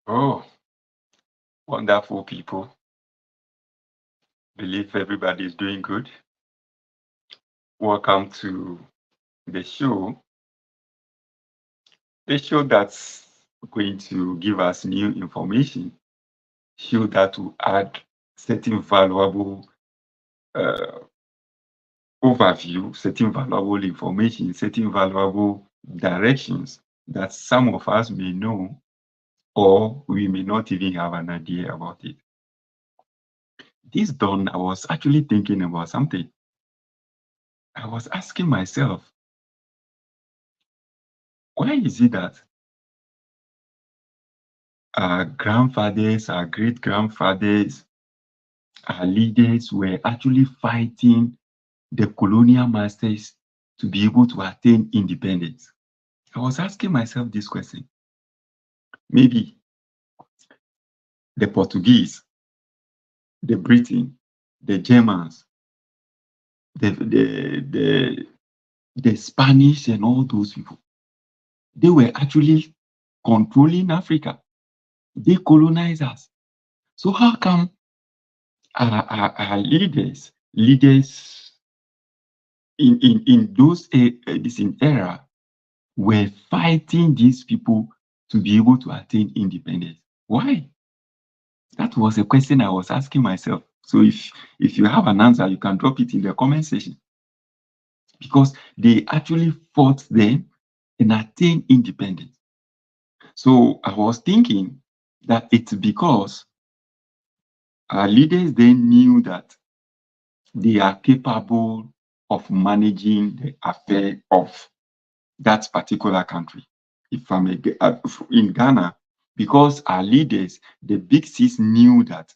Oh, wonderful people. Believe everybody is doing good. Welcome to the show. The show that's going to give us new information, show that will add certain valuable uh, overview, certain valuable information, certain valuable directions that some of us may know or we may not even have an idea about it. This dawn, I was actually thinking about something. I was asking myself, why is it that our grandfathers, our great grandfathers, our leaders were actually fighting the colonial masters to be able to attain independence? I was asking myself this question. Maybe the Portuguese, the Britain, the Germans, the, the, the, the Spanish, and all those people, they were actually controlling Africa. They colonized us. So how come our leaders in those this in era were fighting these people to be able to attain independence? Why? That was a question I was asking myself. So if you have an answer, you can drop it in the comment section. Because they actually fought them and attained independence. So I was thinking that it's because our leaders then knew that they are capable of managing the affair of that particular country. If I'm in Ghana, because our leaders, the big six, knew that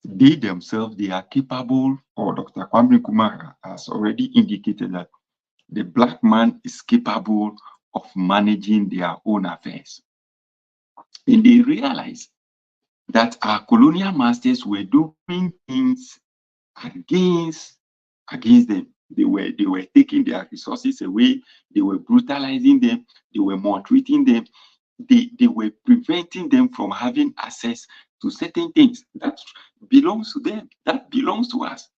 they themselves, they are capable, or Dr. Kwame Nkrumah has already indicated that the black man is capable of managing their own affairs. And they realized that our colonial masters were doing things against them. They were taking their resources away, they were brutalizing them, they were maltreating them, they were preventing them from having access to certain things that belongs to them, that belongs to us.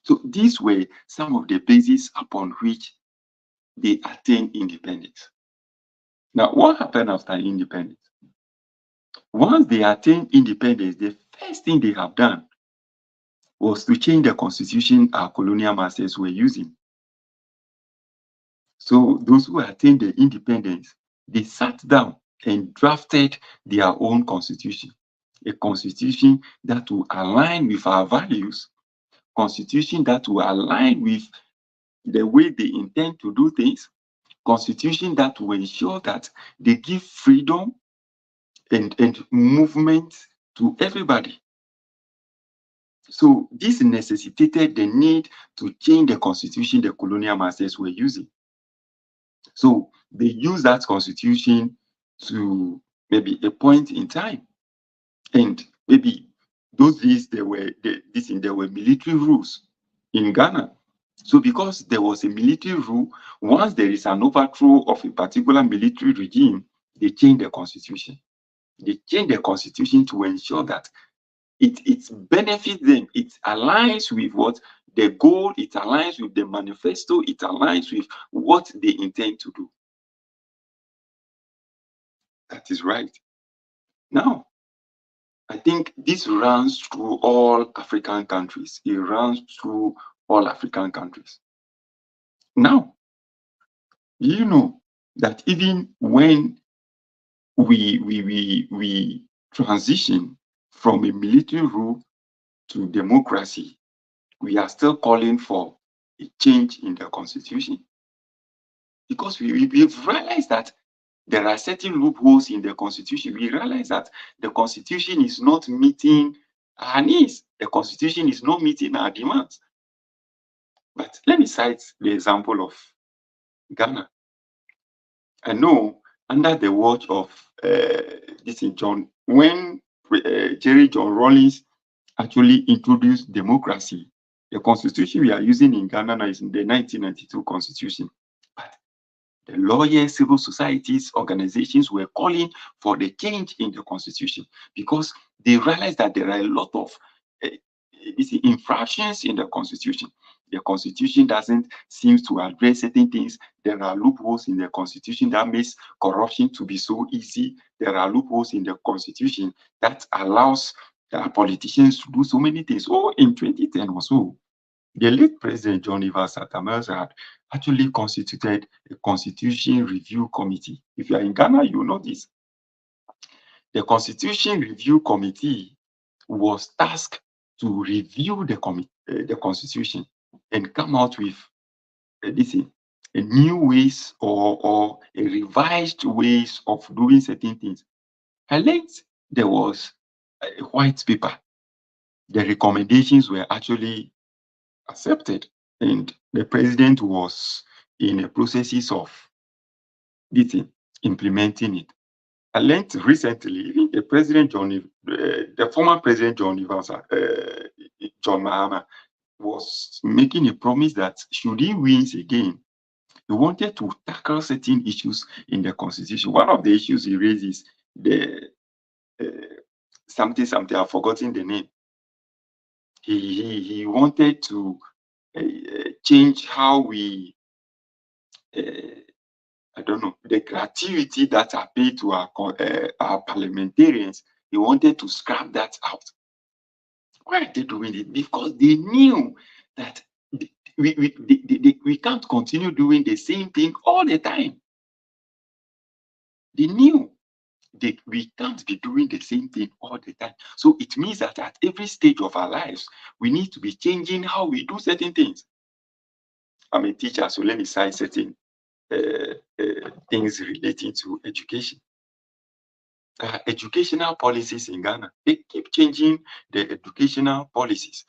So these were some of the bases upon which they attained independence. Now, what happened after independence? Once they attained independence, the first thing they have done was to change the constitution our colonial masters were using. So those who attained the independence, they sat down and drafted their own constitution, a constitution that will align with our values, constitution that will align with the way they intend to do things, constitution that will ensure that they give freedom and movement to everybody. So this necessitated the need to change the constitution the colonial masters were using. So they used that constitution to maybe a point in time. And maybe those days there were military rules in Ghana. So because there was a military rule, once there is an overthrow of a particular military regime, they change the constitution. They change the constitution to ensure that it benefits them. It aligns with what the goal, it aligns with the manifesto, it aligns with what they intend to do. That is right. Now, I think this runs through all African countries. It runs through all African countries. Now, you know that even when we transition from a military rule to democracy, we are still calling for a change in the constitution because we've realized that there are certain loopholes in the constitution. We realize that the constitution is not meeting our needs. The constitution is not meeting our demands. But let me cite the example of Ghana. I know under the watch of this in John, when Jerry John Rawlings actually introduced democracy, the constitution we are using in Ghana now is in the 1992 constitution. But The lawyers, civil societies, organizations were calling for the change in the constitution because they realized that there are a lot of infractions in the constitution. The constitution doesn't seem to address certain things. There are loopholes in the constitution that makes corruption to be so easy. There are loopholes in the constitution that allows politicians to do so many things. So in 2010 or so, the late President John Evans Atta Mills had actually constituted a Constitution Review Committee. If you are in Ghana, you know this. The Constitution Review Committee was tasked to review the Constitution and come out with a new ways or a revised ways of doing certain things. I learned there was a white paper. The recommendations were actually accepted, and the president was in the processes of implementing it. I learned recently, even the former president John Evans, John Mahama, was making a promise that should he win again, he wanted to tackle certain issues in the constitution. One of the issues he raises the something, I've forgotten the name. He wanted to change how we, I don't know, the gratuity that are paid to our parliamentarians. He wanted to scrap that out. Why are they doing it? Because they knew that we can't continue doing the same thing all the time. They knew that we can't be doing the same thing all the time. So it means that at every stage of our lives, we need to be changing how we do certain things. I'm a teacher, so let me cite certain things relating to education. Educational policies in Ghana, they keep changing the educational policies.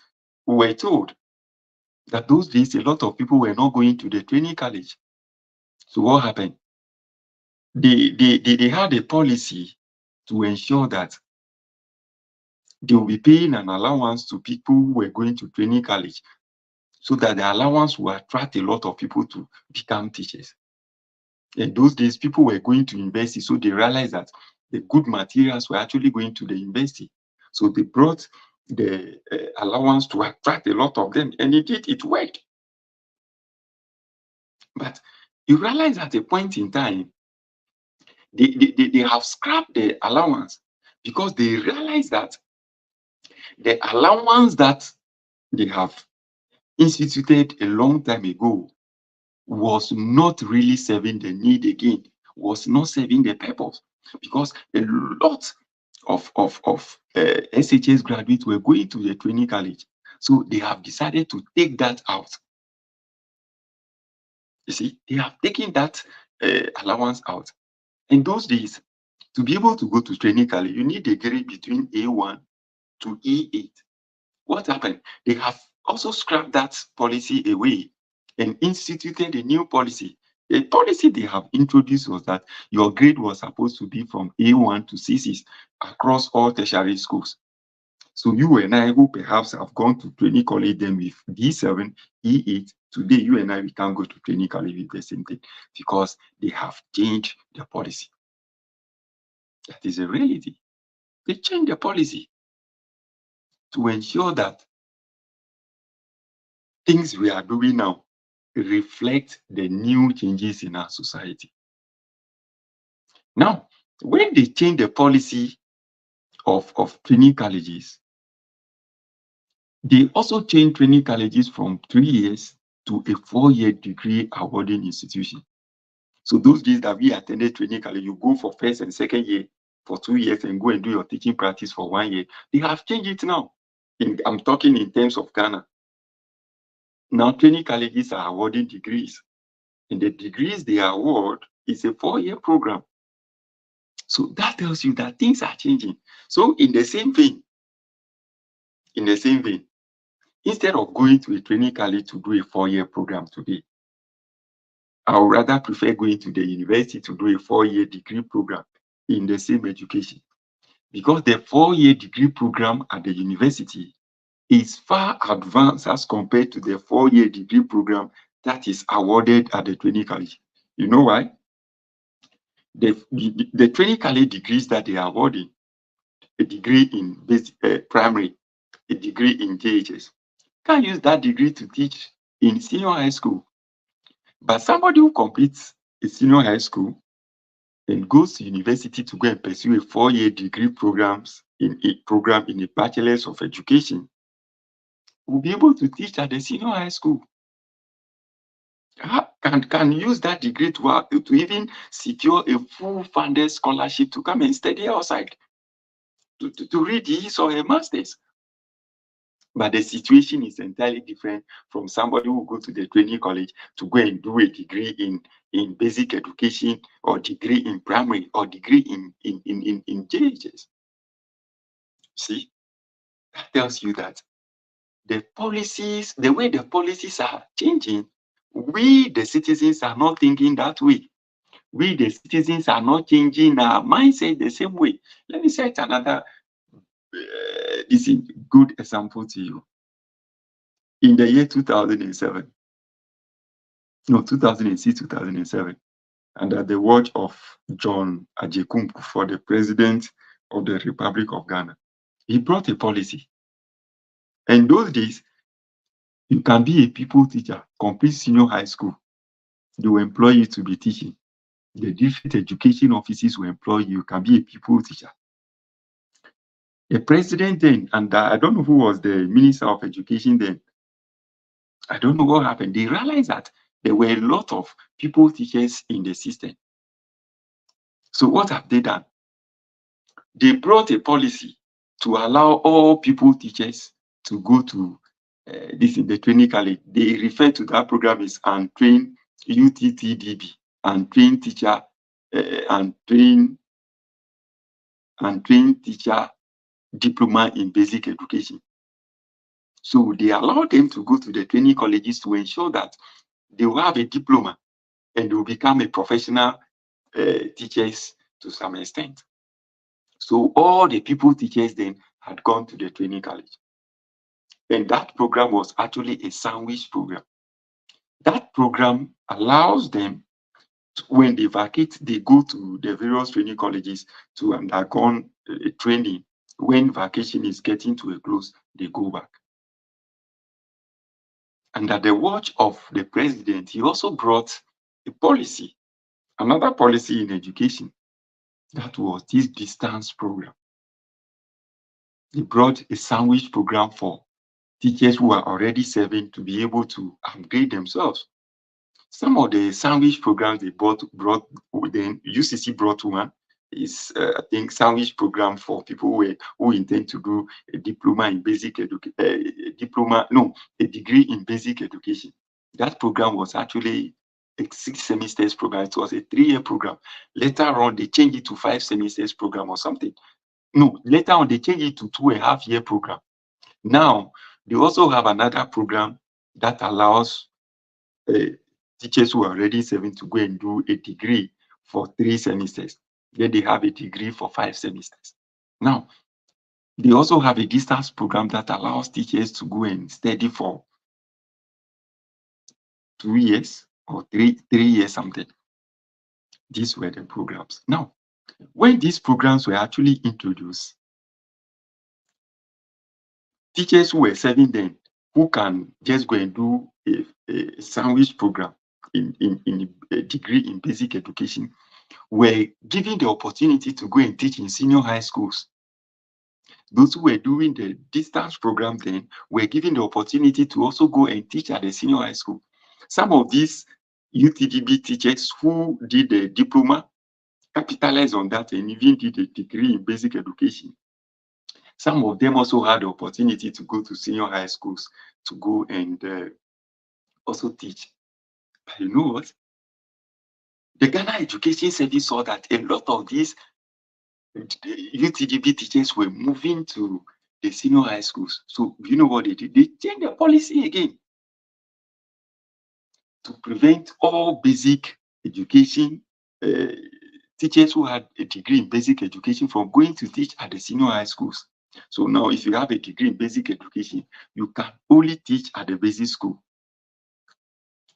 We were told that those days a lot of people were not going to the training college. So what happened? They had a policy to ensure that they will be paying an allowance to people who were going to training college, so that the allowance will attract a lot of people to become teachers. In those days, people were going to university, so they realized that the good materials were actually going to the university. So they brought the allowance to attract a lot of them, and it worked. But you realize at a point in time, they have scrapped the allowance because they realize that the allowance that they have instituted a long time ago was not really serving the need again, was not serving the purpose, because a lot of SHS graduates were going to the training college. So they have decided to take that out. You see, they have taken that allowance out. In those days, to be able to go to training college, you need a grade between A1 to E8. What happened? They have also scrapped that policy away and instituted a new policy. The policy they have introduced was that your grade was supposed to be from A1 to C6 across all tertiary schools. So you and I, who perhaps have gone to training college then with D7, E8, today you and I, we can't go to training college with the same thing because they have changed the policy. That is a reality. They changed the policy to ensure that things we are doing now reflect the new changes in our society. Now, when they change the policy of training colleges, they also change training colleges from 3 years to a 4-year degree awarding institution. So those days that we attended training college, you go for first and second year for 2 years and go and do your teaching practice for 1 year. They have changed it now. I'm talking in terms of Ghana. Now training colleges are awarding degrees, and the degrees they award is a 4-year program. So that tells you that things are changing. So in the same vein, instead of going to a training college to do a 4-year program today, I would rather prefer going to the university to do a 4-year degree program in the same education. Because the 4-year degree program at the university is far advanced as compared to the 4-year degree program that is awarded at the training college. You know why? The technically degrees that they are awarding, a degree in primary, a degree in JHS, can use that degree to teach in senior high school. But somebody who completes a senior high school and goes to university to go and pursue a 4-year degree program in a bachelor's of education will be able to teach at the senior high school. Can use that degree to even secure a full funded scholarship to come and study outside to read his or her master's. But the situation is entirely different from somebody who go to the training college to go and do a degree in basic education, or degree in primary, or degree in JHS. See, that tells you that the way the policies are changing, we the citizens are not thinking that way. We the citizens are not changing our mindset the same way. Let me set another this is good example to you. In the year 2007, no, 2006, 2007, under the watch of John Agyekum for the president of the Republic of Ghana, he brought a policy. In those days, you can be a people teacher, complete senior high school. They will employ you to be teaching. The different education offices will employ you. You can be a people teacher. The president then, and I don't know who was the minister of education then, I don't know what happened. They realized that there were a lot of people teachers in the system. So what have they done? They brought a policy to allow all people teachers to go to this in the training college. They refer to that program as untrained UTTDB, untrained teacher, untrained teacher diploma in basic education. So they allow them to go to the training colleges to ensure that they will have a diploma and they will become a professional teachers to some extent. So all the people teachers then had gone to the training college. And that program was actually a sandwich program. That program allows them, when they vacate, they go to the various training colleges to undergo training. When vacation is getting to a close, they go back. Under the watch of the president, he also brought a policy, another policy in education, that was this distance program. He brought a sandwich program for teachers who are already serving to be able to upgrade themselves. Some of the sandwich programs they brought then UCC brought one is I think sandwich program for people who intend to do a diploma in basic education, a degree in basic education. That program was actually a 6 semesters program. It was a 3-year program. Later on, they changed it to 5 semesters program or something. No, later on they changed it to 2.5-year program. Now they also have another program that allows teachers who are already serving to go and do a degree for 3 semesters. Then they have a degree for 5 semesters. Now, they also have a distance program that allows teachers to go and study for 2 years or 3 years something. These were the programs. Now, when these programs were actually introduced, teachers who were serving then, who can just go and do a sandwich program in a degree in basic education, were given the opportunity to go and teach in senior high schools. Those who were doing the distance program then were given the opportunity to also go and teach at the senior high school. Some of these UTDB teachers who did the diploma capitalized on that and even did a degree in basic education. Some of them also had the opportunity to go to senior high schools to go and also teach. But you know what? The Ghana Education Service saw that a lot of these UTDB teachers were moving to the senior high schools. So you know what they did? They changed the policy again to prevent all basic education teachers who had a degree in basic education from going to teach at the senior high schools. So now if you have a degree in basic education, you can only teach at the basic school.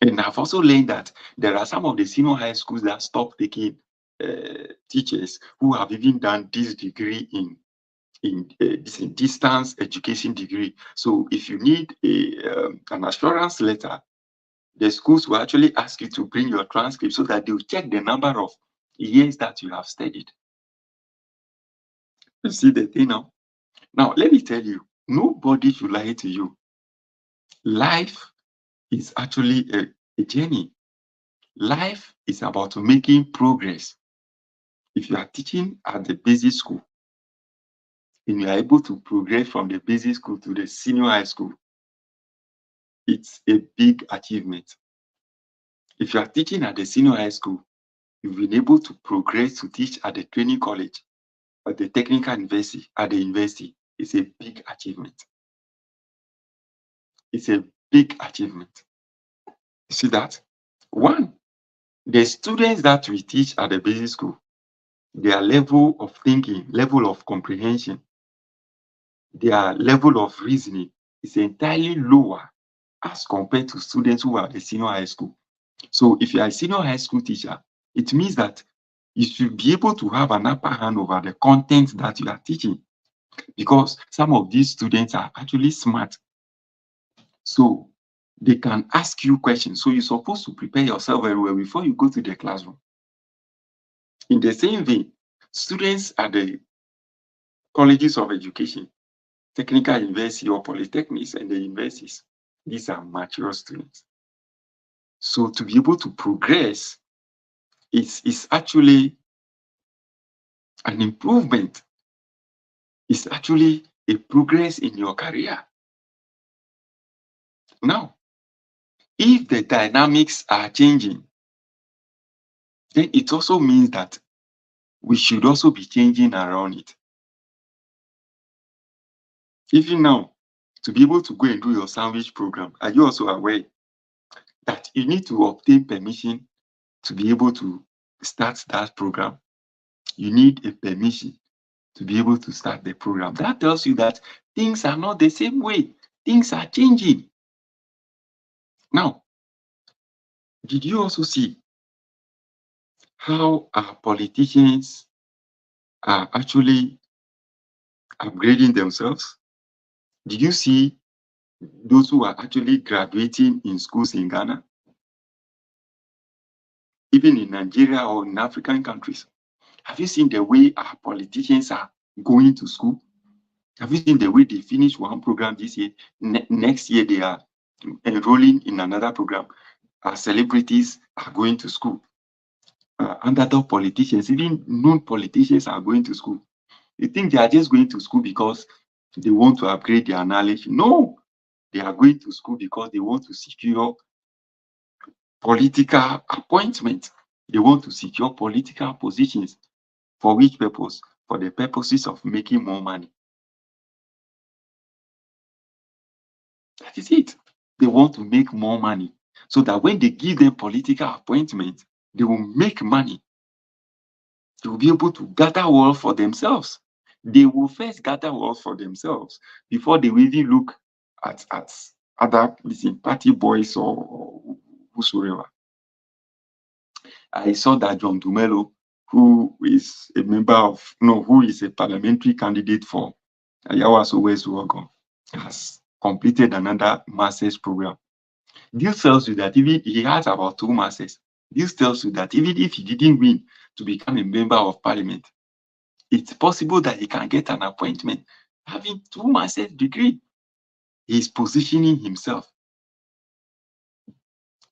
And I've also learned that there are some of the senior high schools that stop taking teachers who have even done this degree this distance education degree. So if you need an assurance letter, the schools will actually ask you to bring your transcript so that they'll check the number of years that you have studied. You see the thing now? Now, let me tell you, nobody should lie to you. Life is actually a journey. Life is about making progress. If you are teaching at the basic school and you are able to progress from the basic school to the senior high school, it's a big achievement. If you are teaching at the senior high school, you've been able to progress to teach at the training college, at the technical university, at the university, it's a big achievement. It's a big achievement. You see that? One, the students that we teach at the basic school, their level of thinking, level of comprehension, their level of reasoning is entirely lower as compared to students who are at the senior high school. So if you are a senior high school teacher, it means that you should be able to have an upper hand over the content that you are teaching, because some of these students are actually smart. So they can ask you questions. So you're supposed to prepare yourself very well before you go to the classroom. In the same vein, students at the colleges of education, technical university or polytechnics and the universities, these are mature students. So to be able to progress is actually an improvement. It's actually a progress in your career. Now, if the dynamics are changing, then it also means that we should also be changing around it. Even now, to be able to go and do your sandwich program, are you also aware that you need to obtain permission to be able to start that program? You need a permission to be able to start the program. That tells you that things are not the same way. Things are changing. Now, did you also see how our politicians are actually upgrading themselves? Did you see those who are actually graduating in schools in Ghana, even in Nigeria or in African countries? Have you seen the way our politicians are going to school? Have you seen the way they finish one program this year? Next year, they are enrolling in another program. Our celebrities are going to school. Underdog politicians, even known politicians, are going to school. You think they are just going to school because they want to upgrade their knowledge? No, they are going to school because they want to secure political appointments. They want to secure political positions. For which purpose? For the purposes of making more money. That is it. They want to make more money so that when they give them political appointments, they will make money. They will be able to gather wealth for themselves. They will first gather wealth for themselves before they will even look at other party boys or whosoever. I saw that John Dumelo, who is a member of, no, who is a parliamentary candidate for Ayawaso West Wuogon, has completed another master's program. This tells you that even he has about 2 masters. This tells you that even if he didn't win to become a member of parliament, it's possible that he can get an appointment having 2 master's degree. He's positioning himself.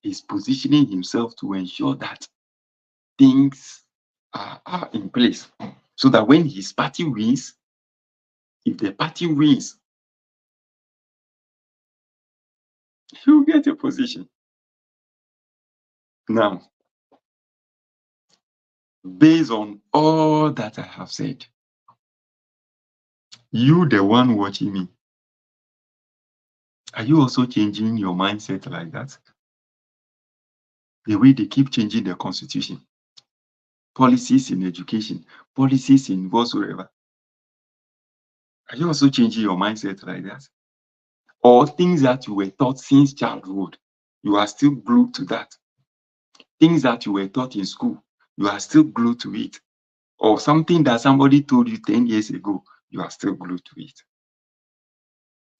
He's positioning himself to ensure that things are in place so that when his party wins, if the party wins, he will get a position. Now, based on all that I have said, you, the one watching me, are you also changing your mindset like that? The way they keep changing the constitution, policies in education, policies in whatsoever. Are you also changing your mindset like that? Or things that you were taught since childhood, You are still glued to that. Things that you were taught in school, you are still glued to it. Or something that somebody told you 10 years ago, you are still glued to it.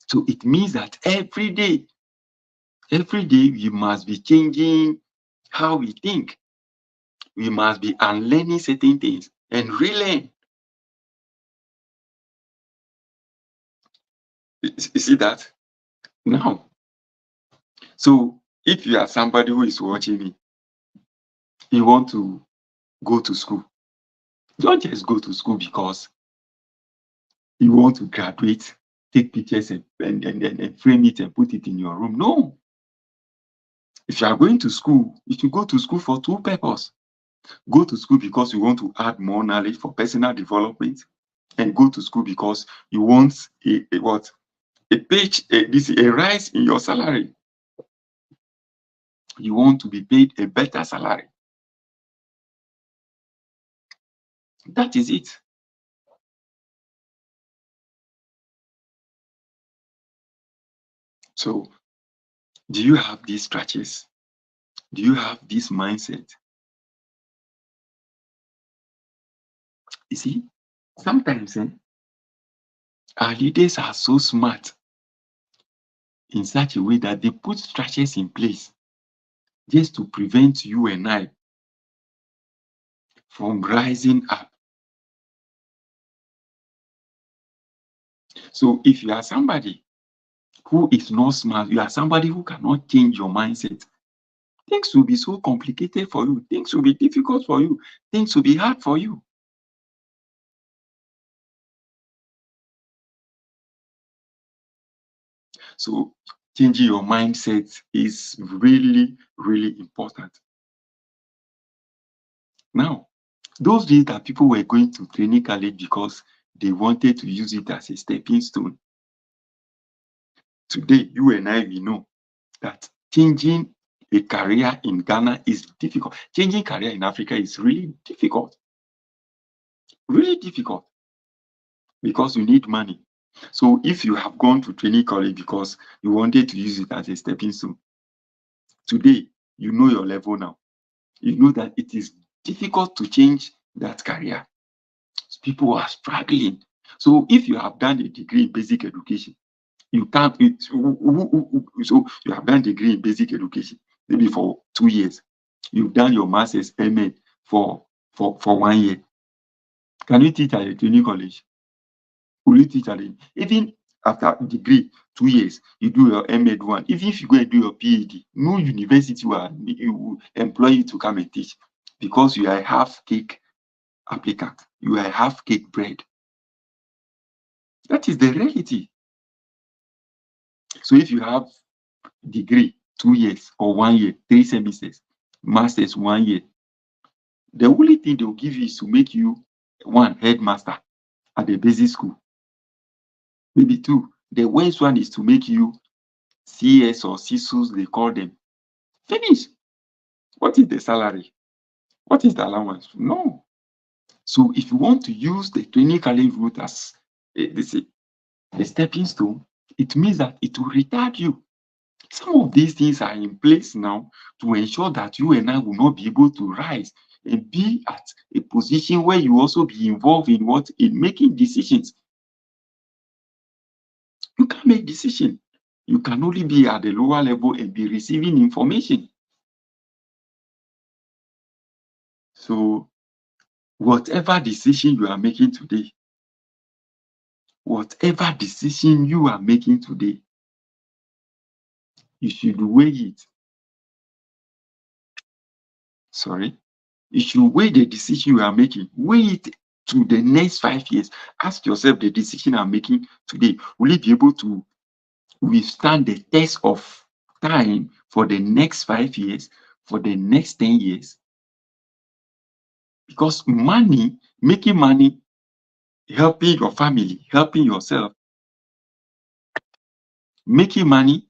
So it means that every day we must be changing how we think. We must be unlearning certain things and relearn. You see that? Now, so if you are somebody who is watching me, you want to go to school, don't just go to school because you want to graduate, take pictures and frame it and put it in your room. No. If you are going to school, you should go to school for two purposes. Go to school because you want to add more knowledge for personal development, and go to school because you want a rise in your salary. You want to be paid a better salary. That is it. So, do you have these structures? Do you have this mindset? You see, sometimes our leaders are so smart in such a way that they put structures in place just to prevent you and I from rising up. So if you are somebody who is not smart, you are somebody who cannot change your mindset, things will be so complicated for you. Things will be difficult for you. Things will be hard for you. So changing your mindset is really, really important. Now, those days that people were going to training college because they wanted to use it as a stepping stone. Today, you and I, we know that changing a career in Ghana is difficult. Changing career in Africa is really difficult. Really difficult. Because you need money. So if you have gone to training college because you wanted to use it as a stepping stone, today you know your level now. You know that it is difficult to change that career. People are struggling. So if you have done a degree in basic education, you can't. So you have done a degree in basic education maybe for 2 years. You've done your master's MA for 1 year. Can you teach at a training college? Will you teach at even after degree 2 years, you do your MA1. Even if you go and do your PhD, no university will employ you to come and teach because you are a half-cake applicant. You are a half-cake bread. That is the reality. So if you have degree 2 years or 1 year, 3 semesters, masters 1 year, the only thing they will give you is to make you one headmaster at the basic school. Maybe 2. The worst one is to make you CS or CSUs, they call them. Finish. What is the salary? What is the allowance? No. So if you want to use the training college route as a stepping stone, it means that it will retard you. Some of these things are in place now to ensure that you and I will not be able to rise and be at a position where you also be involved in making decisions. You can't make decisions. You can only be at the lower level and be receiving information. So whatever decision you are making today, you should weigh it. You should weigh the decision you are making. Weigh it to the next 5 years. Ask yourself, the decision I'm making today, will it be able to withstand the test of time for the next 5 years, for the next 10 years? Because making money, helping your family, helping yourself, making money,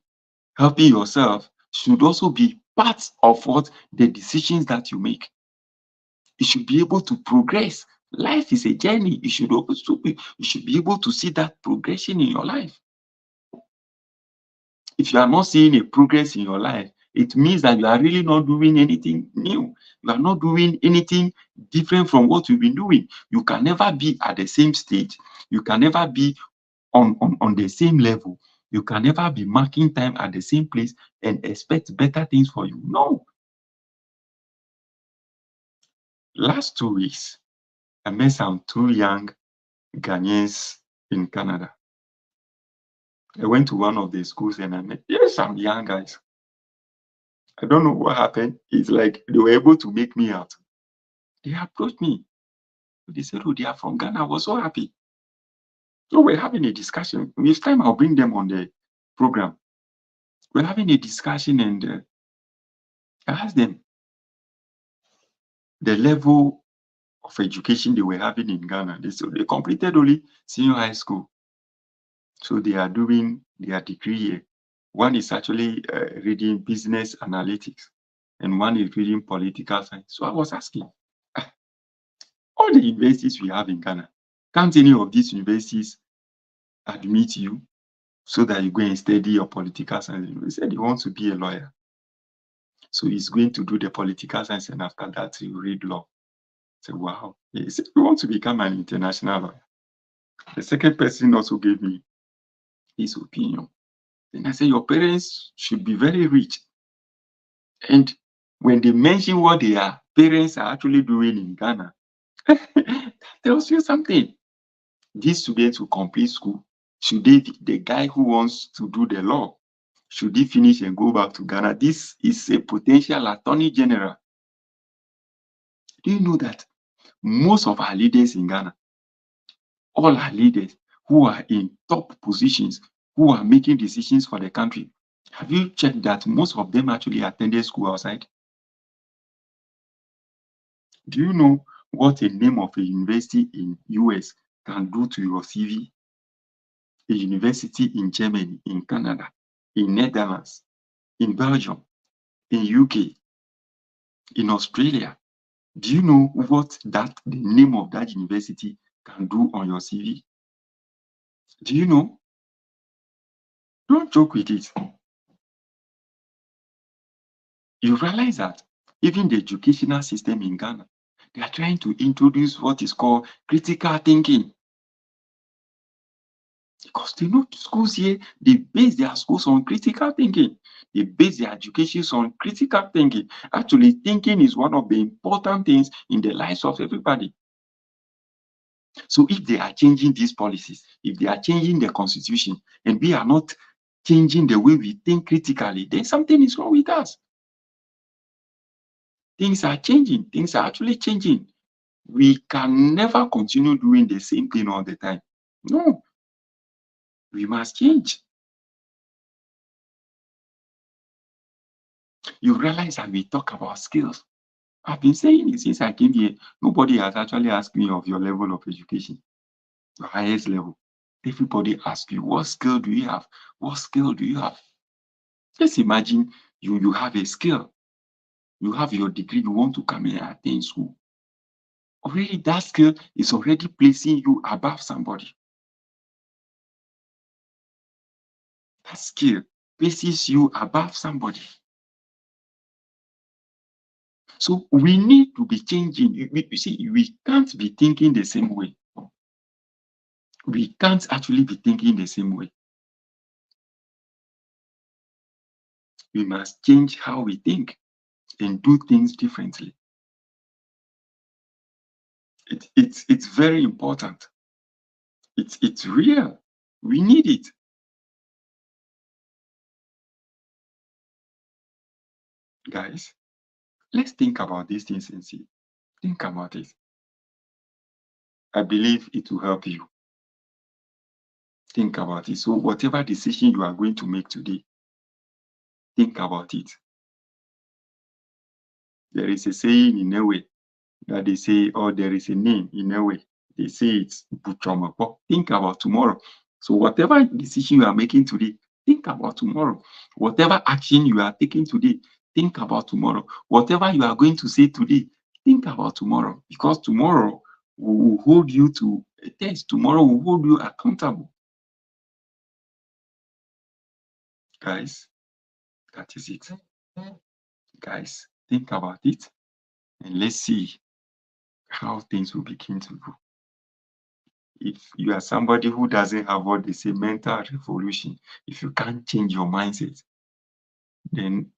helping yourself should also be part of what the decisions that you make. You should be able to progress. Life is a journey. You should be able to see that progression in your life. If you are not seeing a progress in your life, it means that you are really not doing anything new. You are not doing anything different from what you've been doing. You can never be at the same stage. You can never be on the same level. You can never be marking time at the same place and expect better things for you. No. Last 2 weeks, I met some 2 young Ghanaians in Canada. I went to one of the schools and I met some young guys. I don't know what happened. It's like they were able to make me out. They approached me. They said, "Oh, they are from Ghana." I was so happy. So we're having a discussion. This time I'll bring them on the program. We're having a discussion and I asked them the level of education they were having in Ghana. They completed only senior high school. So they are doing their degree here. One is actually reading business analytics and one is reading political science. So I was asking, all the universities we have in Ghana, can't any of these universities admit you so that you go and study your political science? He said he wants to be a lawyer. So he's going to do the political science and after that he will read law. I said, wow. He said, we want to become an international lawyer. The second person also gave me his opinion. Then I said, your parents should be very rich. And when they mention what their parents are actually doing in Ghana, that tells you something. These students who complete school, should they, the guy who wants to do the law, should he finish and go back to Ghana? This is a potential attorney general. Do you know that most of our leaders in Ghana, all our leaders who are in top positions, who are making decisions for the country, have you checked that most of them actually attended school outside? Do you know what a name of a university in US can do to your CV? A university in Germany, in Canada, in Netherlands, in Belgium, in UK, in Australia. Do you know what the name of that university can do on your CV? Do you know? Don't joke with it. You realize that even the educational system in Ghana, they are trying to introduce what is called critical thinking. Because they know schools here, they base their schools on critical thinking. They base their educations on critical thinking. Actually, thinking is one of the important things in the lives of everybody. So if they are changing these policies, if they are changing the constitution, and we are not changing the way we think critically, then something is wrong with us. Things are changing. Things are actually changing. We can never continue doing the same thing all the time. No, we must change. You realize that we talk about skills. I've been saying it since I came here. Nobody has actually asked me of your level of education, your highest level. Everybody asks you, what skill do you have? What skill do you have? Just imagine you have a skill. You have your degree, you want to come and attend school. Already that skill is already placing you above somebody. That skill places you above somebody. So we need to be changing. You see, we can't be thinking the same way. We can't actually be thinking the same way. We must change how we think and do things differently. It's very important. It's real. We need it. Guys, let's think about these things and see. Think about it. I believe it will help you. Think about it. So whatever decision you are going to make today, think about it. There is a saying in a way that they say, or there is a name in a way. They say it's Buchomapo. Think about tomorrow. So whatever decision you are making today, think about tomorrow. Whatever action you are taking today, think about tomorrow. Whatever you are going to say today, think about tomorrow. Because tomorrow will hold you to a test. Tomorrow will hold you accountable. Guys, that is it. Guys, think about it and let's see how things will begin to go. If you are somebody who doesn't have what they say mental revolution, if you can't change your mindset, then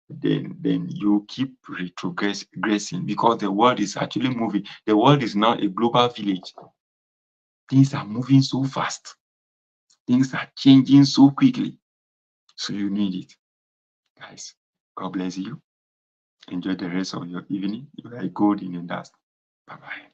you keep retrogressing because the world is actually moving. The world is now a global village. Things are moving so fast. Things are changing so quickly. So you need it. Guys, God bless you. Enjoy the rest of your evening. You are gold in the dust. Bye-bye.